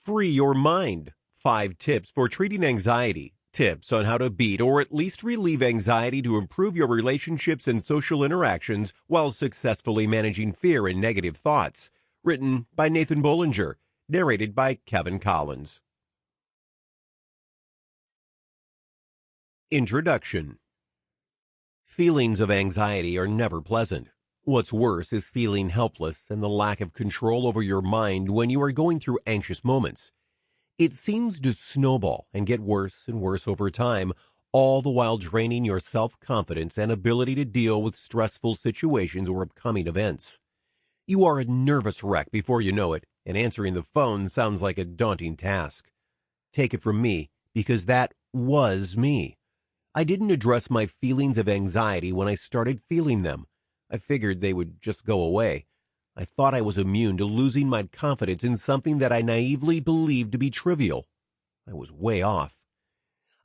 Free your mind. 5 tips for treating anxiety. Tips on how to beat or at least relieve anxiety to improve your relationships and social interactions while successfully managing fear and negative thoughts. Written by Nathan Bolinger. Narrated by Kevin Kollins. Introduction. Feelings of anxiety are never pleasant. What's worse is feeling helpless and the lack of control over your mind when you are going through anxious moments. It seems to snowball and get worse and worse over time, all the while draining your self-confidence and ability to deal with stressful situations or upcoming events. You are a nervous wreck before you know it, and answering the phone sounds like a daunting task. Take it from me, because that was me. I didn't address my feelings of anxiety when I started feeling them. I figured they would just go away. I thought I was immune to losing my confidence in something that I naively believed to be trivial. I was way off.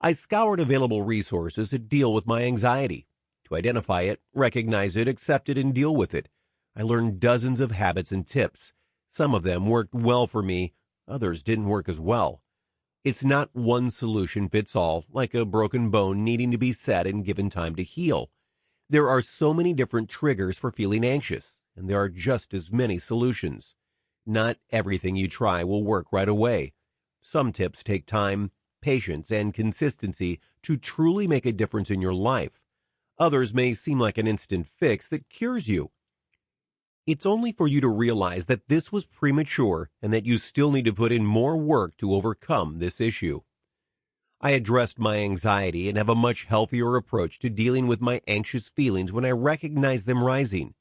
I scoured available resources to deal with my anxiety, to identify it, recognize it, accept it, and deal with it. I learned dozens of habits and tips. Some of them worked well for me, others didn't work as well. It's not one solution fits all, like a broken bone needing to be set and given time to heal. There are so many different triggers for feeling anxious, and there are just as many solutions. Not everything you try will work right away. Some tips take time, patience, and consistency to truly make a difference in your life. Others may seem like an instant fix that cures you. It's only for you to realize that this was premature and that you still need to put in more work to overcome this issue. I addressed my anxiety and have a much healthier approach to dealing with my anxious feelings when I recognize them rising.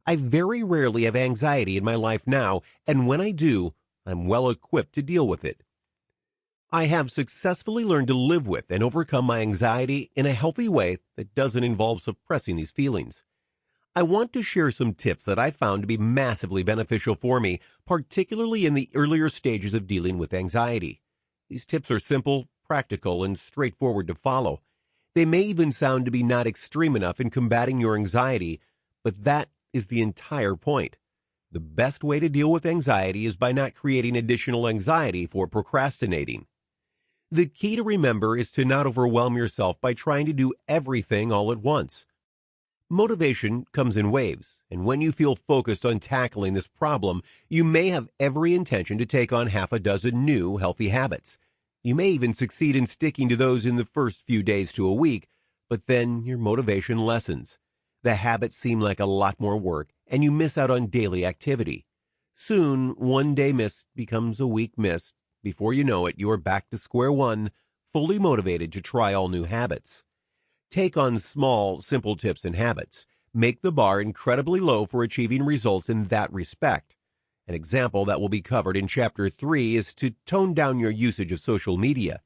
I very rarely have anxiety in my life now, and when I do, I'm well equipped to deal with it. I have successfully learned to live with and overcome my anxiety in a healthy way that doesn't involve suppressing these feelings. I want to share some tips that I found to be massively beneficial for me, particularly in the earlier stages of dealing with anxiety. These tips are simple, practical, and straightforward to follow. They may even sound to be not extreme enough in combating your anxiety, but that is the entire point. The best way to deal with anxiety is by not creating additional anxiety for procrastinating. The key to remember is to not overwhelm yourself by trying to do everything all at once. Motivation comes in waves, and when you feel focused on tackling this problem, you may have every intention to take on half a dozen new healthy habits. You may even succeed in sticking to those in the first few days to a week, but then your motivation lessens. The habits seem like a lot more work, and you miss out on daily activity. Soon, one day missed becomes a week missed. Before you know it, you are back to square one, fully motivated to try all new habits. Take on small, simple tips and habits. Make the bar incredibly low for achieving results in that respect. An example that will be covered in Chapter 3 is to tone down your usage of social media.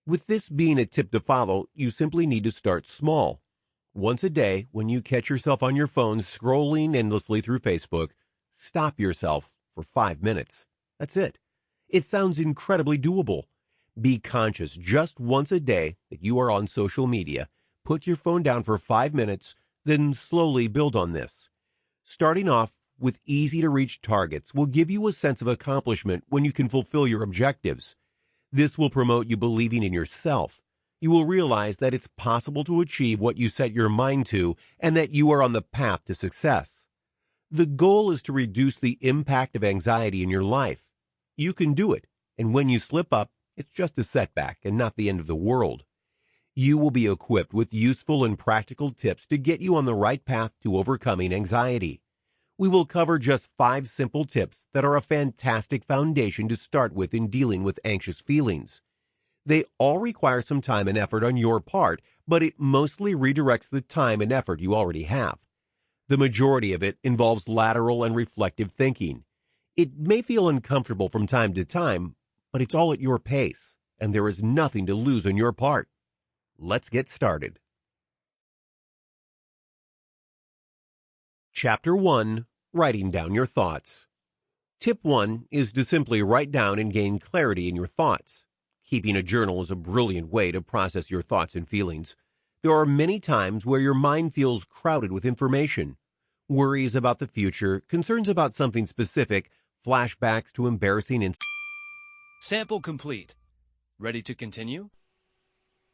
With this being a tip to follow, you simply need to start small. Once a day, when you catch yourself on your phone scrolling endlessly through Facebook, stop yourself for 5 minutes. That's it. It sounds incredibly doable. Be conscious just once a day that you are on social media. Put your phone down for 5 minutes, then slowly build on this. Starting off with easy-to-reach targets will give you a sense of accomplishment when you can fulfill your objectives. This will promote you believing in yourself. You will realize that it's possible to achieve what you set your mind to and that you are on the path to success. The goal is to reduce the impact of anxiety in your life. You can do it, and when you slip up, it's just a setback and not the end of the world. You will be equipped with useful and practical tips to get you on the right path to overcoming anxiety. We will cover just 5 simple tips that are a fantastic foundation to start with in dealing with anxious feelings. They all require some time and effort on your part, but it mostly redirects the time and effort you already have. The majority of it involves lateral and reflective thinking. It may feel uncomfortable from time to time, but it's all at your pace, and there is nothing to lose on your part. Let's get started. Chapter 1. Writing down your thoughts. Tip 1 is to simply write down and gain clarity in your thoughts. Keeping a journal is a brilliant way to process your thoughts and feelings. There are many times where your mind feels crowded with information. Worries about the future, concerns about something specific, flashbacks to embarrassing incidents. Sample complete. Ready to continue?